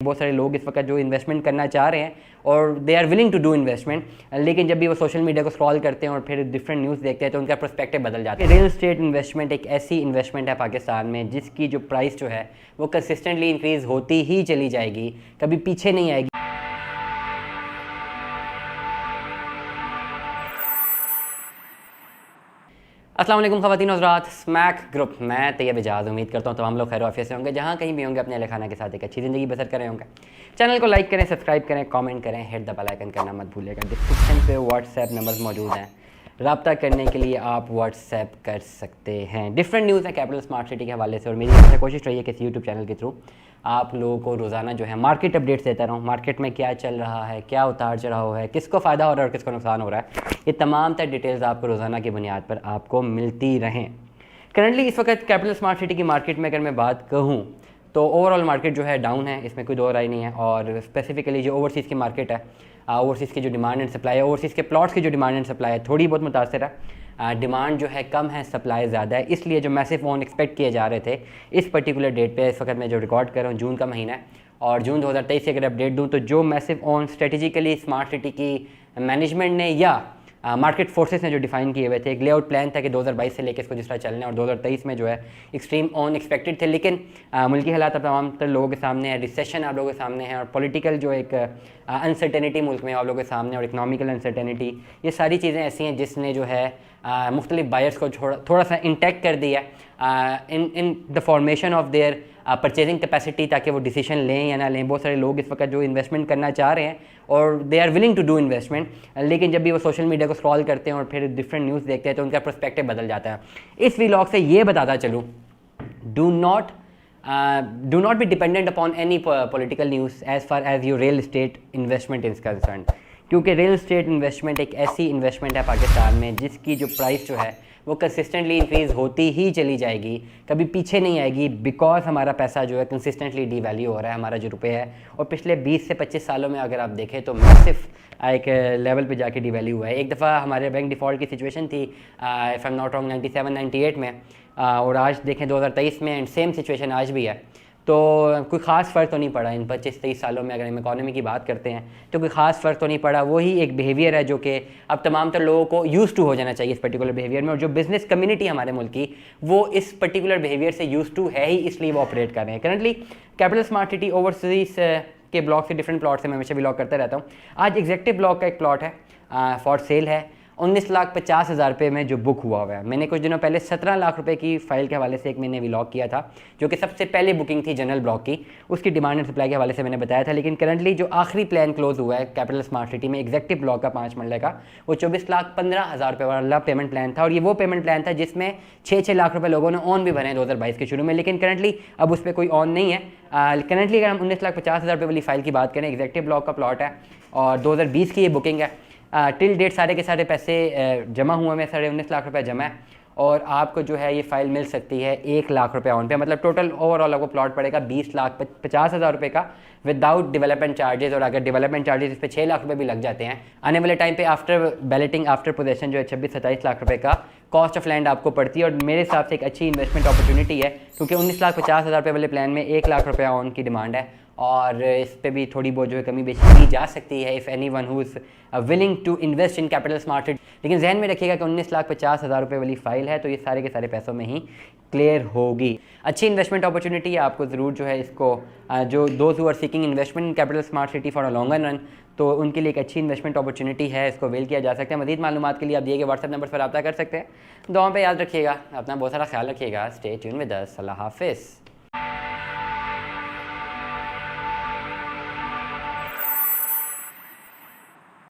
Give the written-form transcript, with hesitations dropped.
बहुत सारे लोग इस वक्त जो इन्वेस्टमेंट करना चाह रहे हैं और they are willing to do investment, लेकिन जब भी वो सोशल मीडिया को स्क्रॉल करते हैं और फिर डिफरेंट न्यूज़ देखते हैं तो उनका पर्सपेक्टिव बदल जाता है। रियल एस्टेट इन्वेस्टमेंट एक ऐसी इन्वेस्टमेंट है पाकिस्तान में जिसकी जो प्राइस जो है वो कंसिस्टेंटली इंक्रीज़ होती ही चली जाएगी, कभी पीछे नहीं आएगी। अस्सलाम वालेकुम ख़वातीन हज़रात, स्मैक ग्रुप, मैं तैयब इजाज़। उम्मीद करता हूँ तमाम लोग खैर आफियत से होंगे, जहाँ कहीं भी होंगे अपने अहल खाना के साथ एक अच्छी ज़िंदगी बसर कर रहे होंगे। चैनल को लाइक करें, सब्सक्राइब करें, कमेंट करें, हिट द बेल आइकन करना मत भूलिएगा। डिस्क्रिप्शन पे व्हाट्सएप नंबर्स मौजूद हैं, रब्ता करने के लिए आप व्हाट्सएप कर सकते हैं। डिफरेंट न्यूज़ है कैपिटल स्मार्ट सिटी के हवाले से और मेरी तरफ से कोशिश रही है कि इस यूट्यूब चैनल के थ्रू आप लोगों को रोज़ाना जो है मार्केट अपडेट्स देता रहूँ। मार्केट में क्या चल रहा है, क्या उतार चढ़ाव है, किसको फ़ायदा हो रहा है और किसको नुकसान हो रहा है, ये तमाम तर डिटेल्स आपको रोज़ाना की बुनियाद पर आपको मिलती रहें। करंटली इस वक्त कैपिटल स्मार्ट सिटी की मार्केट में अगर मैं बात कहूँ तो ओवरऑल मार्केट जो है डाउन है, इसमें कोई दो राय नहीं है। और स्पेसिफिकली जो ओवरसीज़ की मार्केट है, ओवरसीज़ की जो डिमांड एंड सप्लाई है, ओवरसीज़ के प्लॉट्स की जो डिमांड एंड सप्लाई है थोड़ी बहुत मुतासर है। डिमांड जो है कम है, सप्लाई ज़्यादा है, इसलिए जो मैसिव ओन एक्सपेक्ट किए जा रहे थे इस पर्टिकुलर डेट पे, इस वक्त मैं जो रिकॉर्ड कर रहा हूँ जून का महीना है और जून 2023 की अगर अपडेट दूँ तो जो massive own strategically smart city की मैनेजमेंट ने या मार्केट फोर्सेस ने जो डिफाइन किए हुए थे, एक लेआउट प्लान था कि 2022 से लेकर इसको जिस तरह चलना है और 2023 में जो है एक्सट्रीम ऑन एक्सपेक्टेड थे। लेकिन मुल्की हालात अब तमाम तर लोगों के सामने है, रिसेशन आप लोगों के सामने है और पॉलिटिकल जो एक अनसर्टेनिटी मुल्क में आप लोगों के सामने और इकनॉमिकल अनसर्टेनिटी, ये सारी चीज़ें ऐसी हैं जिसने जो है मुख्तलिफ बायर्स को थोड़ा सा इंटैक्ट कर दिया in the formation of their purchasing capacity, ताकि वो डिसीजन लें या ना लें। बहुत सारे लोग इस वक्त जो इन्वेस्टमेंट करना चाह रहे हैं और they are willing to do investment, लेकिन जब भी वो सोशल मीडिया को स्क्रॉल करते हैं और फिर डिफरेंट न्यूज़ देखते हैं तो उनका पर्सपेक्टिव बदल जाता है। इस व्लॉग से ये बताता चलूँ, do not be dependent upon any political news as far as your real estate investment is concern, क्योंकि रियल एस्टेट इन्वेस्टमेंट एक ऐसी इन्वेस्टमेंट है पाकिस्तान में जिसकी जो प्राइस जो है वो कंसिस्टेंटली इंक्रीज़ होती ही चली जाएगी, कभी पीछे नहीं आएगी। बिकॉज हमारा पैसा जो है कंसिस्टेंटली डीवैल्यू हो रहा है, हमारा जो रुपये है, और पिछले 20 से 25 सालों में अगर आप देखें तो मैसिव एक लेवल पे जाके डीवैल्यू हुआ है। एक दफ़ा हमारे बैंक डिफ़ॉल्ट की सिचुएशन थी if I am not wrong 97-98 में, और आज देखें 2023 में एंड सेम सिचुएशन आज भी है। तो कोई ख़ास फ़र्क तो नहीं पड़ा इन 25-23 सालों में। अगर हम इकॉनमी की बात करते हैं तो कोई ख़ास फ़र्क तो नहीं पड़ा। वही एक बिहेवियर है जो कि अब तमाम तर लोगों को यूज़ टू हो जाना चाहिए इस पर्टिकुलर बिहेवियर में, और जो बिज़नेस कम्युनिटी हमारे मुल्क की वो इस पर्टिकुलर बिहेवियर से यूज़ टू है ही, इसलिए वो ऑपरेट कर रहे हैं। Currently capital smart city overseas के ब्लॉक से डिफरेंट प्लॉट से मैं हमेशा ब्लॉग करता रहता हूँ। आज एग्जेक्टिव ब्लॉक का एक प्लॉट है फॉर सेल है, 19,50,000 रुपये में जो बुक हुआ है। मैंने कुछ दिनों पहले 17 लाख रुपए की फ़ाइल के हवाले से एक मैंने व्लॉग किया था, जो कि सबसे पहले बुकिंग थी जनरल ब्लॉक की, उसकी डिमांड एंड सप्लाई के हवाले से मैंने बताया था। लेकिन करंटली जो आखिरी प्लान क्लोज हुआ है कैपिटल स्मार्ट सिटी में एग्जेक्टिव ब्लॉक का 5 मरले का, वो 24,15,000 रुपये वाला पेमेंट प्लान था। और ये वो पेमेंट प्लान था जिसमें 6-6 लाख रुपये लोगों ने ऑन भी भरे हैं 2022 के शुरू में, लेकिन करंटली अब उस पर कोई ऑन नहीं है। करंटली अगर हम 19,50,000 रुपये वाली फ़ाइल की बात करें, एग्जेक्टिव ब्लॉक का प्लॉट है और 2020 की ये बुकिंग है। टिल डेट सारे के सारे पैसे जमा हुए में 19.5 लाख रुपए जमा है और आपको जो है ये फ़ाइल मिल सकती है 1 लाख रुपये ऑन पे। मतलब टोटल ओवरऑल आपको प्लॉट पड़ेगा 20,50,000 रुपये का विदाउट डेवलपमेंट चार्जेस, और अगर डेवलपमेंट चार्जेस इस पर 6 लाख रुपये भी लग जाते हैं आने वाले टाइम पे आफ्टर बैलेटिंग आफ्टर पोजेसन जो है 26-27 लाख रुपये का कॉस्ट ऑफ लैंड आपको पड़ती है। और मेरे हिसाब से एक अच्छी इन्वेस्टमेंट अपॉर्चुनिटी है, क्योंकि 19,50,000 रुपये वाले प्लान में 1 लाख रुपये ऑन की डिमांड है और इस पे भी थोड़ी बहुत जो है कमी बेशी की जा सकती है if anyone who is willing to invest in capital smart city. लेकिन जहन में रखिएगा कि 19,50,000 रुपये वाली फ़ाइल है तो ये सारे के सारे पैसों में ही क्लियर होगी। अच्छी इन्वेस्टमेंट अपॉर्चुनिटी है, आपको ज़रूर जो है इसको जो those who are seeking investment in capital smart city for a longer run, तो उनके लिए एक अच्छी इन्वेस्टमेंट अपॉर्चुनिटी है, इसको वेल किया जा सकता है। मज़ीद मालूमात के लिए आप दिए गए व्हाट्सएप नंबर पर रब्ता कर सकते हैं। दुआओं पे याद रखिएगा, अपना बहुत सारा ख्याल रखिएगा। Stay tune with us. अल्लाह हाफिज़।